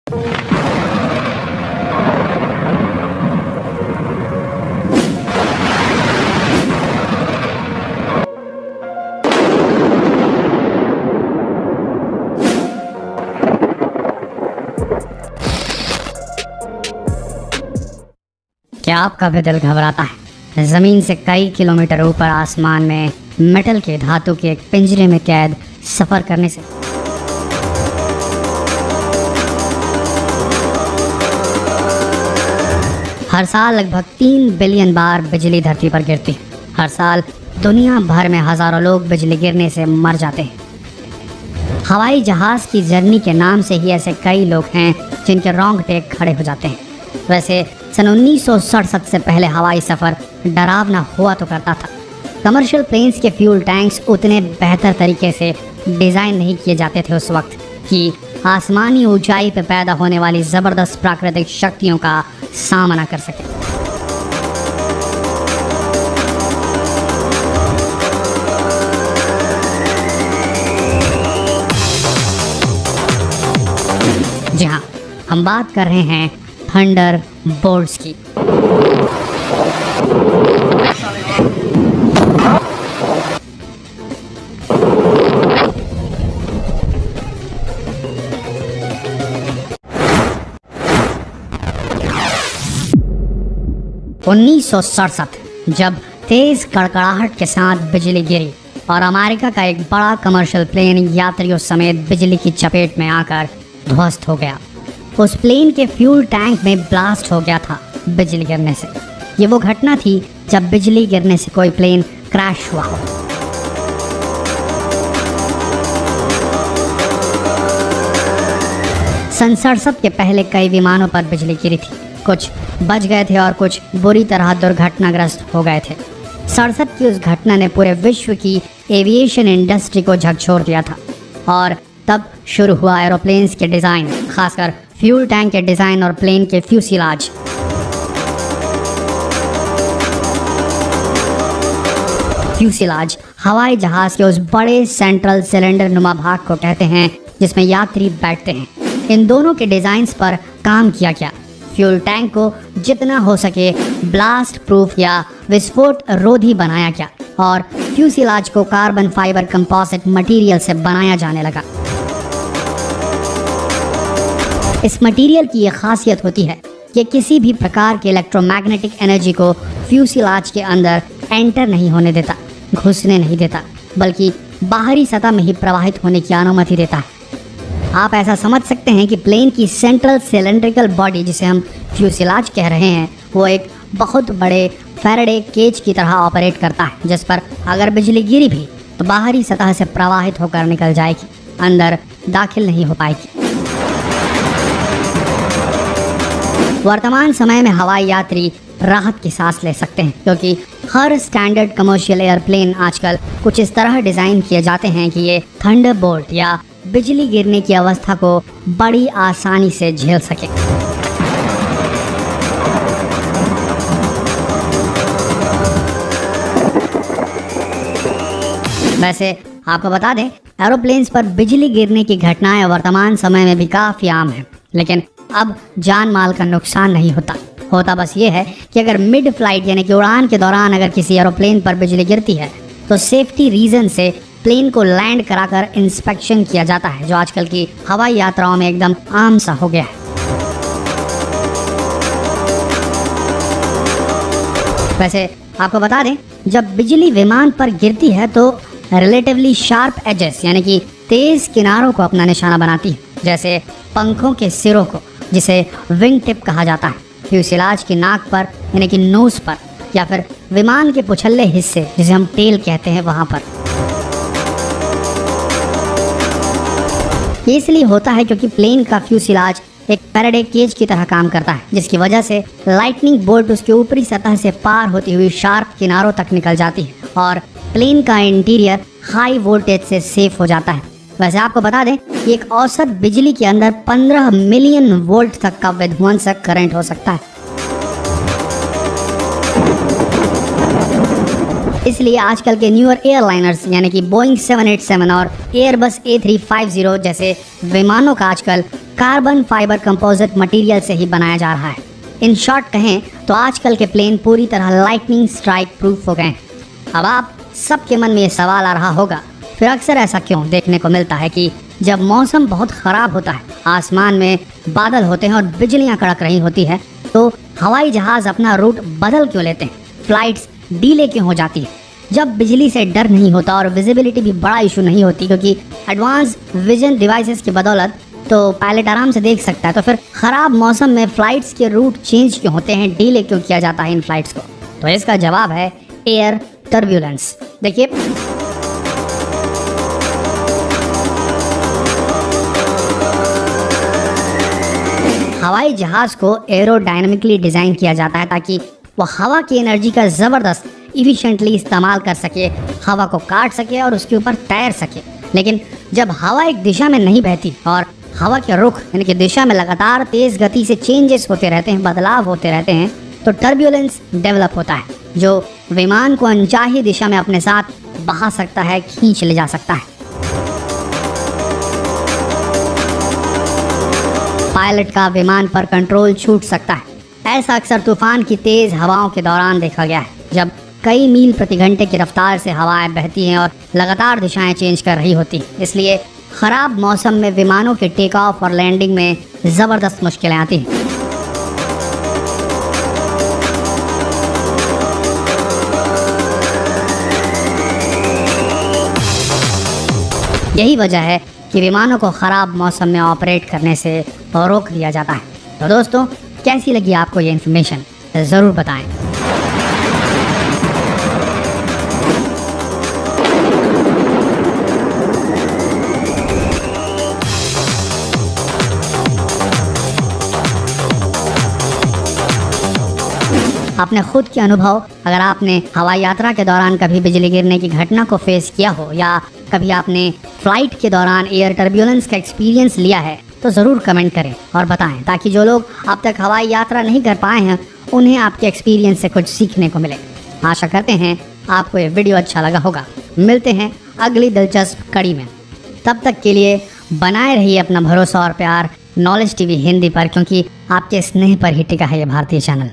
क्या आपका भी दिल घबराता है जमीन से कई किलोमीटर ऊपर आसमान में मेटल के धातु के एक पिंजरे में कैद सफर करने से? हर साल लगभग 3 बिलियन बार बिजली धरती पर गिरती है। हर साल दुनिया भर में हजारों लोग बिजली गिरने से मर जाते हैं। हवाई जहाज की जर्नी के नाम से ही ऐसे कई लोग हैं जिनके रोंगटे खड़े हो जाते हैं। वैसे सन 1967 से पहले हवाई सफ़र डरावना हुआ तो करता था। कमर्शियल प्लेन्स के फ्यूल टैंक्स उतने बेहतर तरीके से डिज़ाइन नहीं किए जाते थे उस वक्त कि आसमानी ऊंचाई पर पैदा होने वाली ज़बरदस्त प्राकृतिक शक्तियों का सामना कर सके। जी हाँ, हम बात कर रहे हैं थंडर बोल्ट्स की। उन्नीस जब तेज कड़कड़ाहट के साथ बिजली गिरी और अमेरिका का एक बड़ा कमर्शियल प्लेन यात्रियों समेत बिजली की चपेट में आकर ध्वस्त हो गया। उस प्लेन के फ्यूल टैंक में ब्लास्ट हो गया था बिजली गिरने से। ये वो घटना थी जब बिजली गिरने से कोई प्लेन क्रैश हुआ हो। सन 67 के पहले कई विमानों पर बिजली गिरी थी। कुछ बच गए थे और कुछ बुरी तरह दुर्घटनाग्रस्त हो गए थे। 67 की उस घटना ने पूरे विश्व की एविएशन इंडस्ट्री को झकझोर दिया था और तब शुरू हुआ एरोप्लेन्स के डिज़ाइन, खासकर फ्यूल टैंक के डिज़ाइन और प्लेन के फ्यूसिलाज। फ्यूसिलाज हवाई जहाज़ के उस बड़े सेंट्रल सिलेंडर नुमा भाग को कहते हैं जिसमें यात्री बैठते हैं। इन दोनों के डिज़ाइंस पर काम किया गया। फ्यूल टैंक को जितना हो सके ब्लास्ट प्रूफ या विस्फोट रोधी बनाया गया और फ्यूसिलाज को कार्बन फाइबर कंपोजिट मटेरियल से बनाया जाने लगा। इस मटेरियल की ये खासियत होती है कि किसी भी प्रकार के इलेक्ट्रोमैग्नेटिक एनर्जी को फ्यूसिलाज के अंदर एंटर नहीं होने देता, घुसने नहीं देता, बल्कि बाहरी सतह में ही प्रवाहित होने की अनुमति देता है। आप ऐसा समझ सकते हैं कि प्लेन की सेंट्रल सिलेंड्रिकल बॉडी, जिसे हम फ्यूसिलाज कह रहे हैं, वो एक बहुत बड़े फैराडे केज की तरह ऑपरेट करता है, जिस पर अगर बिजली गिरी भी तो बाहरी सतह से प्रवाहित होकर निकल जाएगी, अंदर दाखिल नहीं हो पाएगी। वर्तमान समय में हवाई यात्री राहत की सांस ले सकते हैं क्योंकि हर स्टैंडर्ड कमर्शियल एयरप्लेन आजकल कुछ इस तरह डिज़ाइन किए जाते हैं कि ये थंडरबोल्ट या बिजली गिरने की अवस्था को बड़ी आसानी से झेल सके। वैसे आपको बता दें, एरोप्लेन्स पर बिजली गिरने की घटनाएं वर्तमान समय में भी काफ़ी आम हैं, लेकिन अब जान माल का नुकसान नहीं होता बस ये है कि अगर मिड फ्लाइट यानी कि उड़ान के दौरान अगर किसी एरोप्लेन पर बिजली गिरती है तो सेफ्टी रीज़न से प्लेन को लैंड कराकर इंस्पेक्शन किया जाता है, जो आजकल की हवाई यात्राओं में एकदम आम सा हो गया है। वैसे आपको बता दें, जब बिजली विमान पर गिरती है तो रिलेटिवली शार्प एजेस यानी कि तेज किनारों को अपना निशाना बनाती है, जैसे पंखों के सिरों को, जिसे विंग टिप कहा जाता है, फ्यूसिलाज की नाक पर यानी कि नोज पर, या फिर विमान के पुछल्ले हिस्से जिसे हम टेल कहते हैं वहाँ पर। ये इसलिए होता है क्योंकि प्लेन का फ्यूसिलाज एक फैराडे केज की तरह काम करता है, जिसकी वजह से लाइटनिंग बोल्ट उसके ऊपरी सतह से पार होती हुई शार्प किनारों तक निकल जाती है और प्लेन का इंटीरियर हाई वोल्टेज से सेफ हो जाता है। वैसे आपको बता दें कि एक औसत बिजली के अंदर 15 मिलियन वोल्ट तक का विध्वंसक करंट हो सकता है। इसलिए आजकल के न्यूअर एयरलाइनर्स यानी कि बोइंग 787 और एयरबस A350 जैसे विमानों का आजकल कार्बन फाइबर कंपोजिट मटेरियल से ही बनाया जा रहा है। इन शॉर्ट कहें तो आजकल के प्लेन पूरी तरह लाइटनिंग स्ट्राइक प्रूफ हो गए हैं। अब आप सबके मन में ये सवाल आ रहा होगा, फिर अक्सर ऐसा क्यों देखने को मिलता है कि जब मौसम बहुत ख़राब होता है, आसमान में बादल होते हैं और बिजलियां कड़क रही होती है, तो हवाई जहाज़ अपना रूट बदल क्यों लेते हैं, फ्लाइट्स डीले क्यों हो जाती है? जब बिजली से डर नहीं होता और विजिबिलिटी भी बड़ा इशू नहीं होती, क्योंकि एडवांस विजन डिवाइसेस की बदौलत तो पायलट आराम से देख सकता है, तो फिर ख़राब मौसम में फ़्लाइट्स के रूट चेंज क्यों होते हैं, डीले क्यों किया जाता है इन फ्लाइट्स को? तो इसका जवाब है एयर टर्ब्यूलेंस। देखिए, हवाई जहाज़ को एरोडायनामिकली डिज़ाइन किया जाता है ताकि वो हवा की एनर्जी का ज़बरदस्त इफ़िशिएंटली इस्तेमाल कर सके, हवा को काट सके और उसके ऊपर तैर सके। लेकिन जब हवा एक दिशा में नहीं बहती और हवा के रुख यानी कि दिशा में लगातार तेज़ गति से चेंजेस होते रहते हैं, बदलाव होते रहते हैं, तो टर्ब्यूलेंस डेवलप होता है, जो विमान को अनचाही दिशा में अपने साथ बहा सकता है, खींच ले जा सकता है। पायलट का विमान पर कंट्रोल छूट सकता है। ऐसा अक्सर तूफान की तेज हवाओं के दौरान देखा गया है, जब कई मील प्रति घंटे की रफ्तार से हवाएं बहती हैं और लगातार दिशाएं चेंज कर रही होती हैं। इसलिए खराब मौसम में विमानों के टेक ऑफ और लैंडिंग में ज़बरदस्त मुश्किलें आती हैं। यही वजह है कि विमानों को ख़राब मौसम में ऑपरेट करने से रोक दिया जाता है। तो दोस्तों, कैसी लगी आपको ये इन्फॉर्मेशन, ज़रूर बताएं। अपने खुद के अनुभव, अगर आपने हवाई यात्रा के दौरान कभी बिजली गिरने की घटना को फेस किया हो या कभी आपने फ्लाइट के दौरान एयर टर्ब्यूलेंस का एक्सपीरियंस लिया है, तो ज़रूर कमेंट करें और बताएं, ताकि जो लोग अब तक हवाई यात्रा नहीं कर पाए हैं उन्हें आपके एक्सपीरियंस से कुछ सीखने को मिले। आशा करते हैं आपको ये वीडियो अच्छा लगा होगा। मिलते हैं अगली दिलचस्प कड़ी में। तब तक के लिए बनाए रहिए अपना भरोसा और प्यार नॉलेज टीवी हिंदी पर, क्योंकि आपके स्नेह पर ही टिका है ये भारतीय चैनल।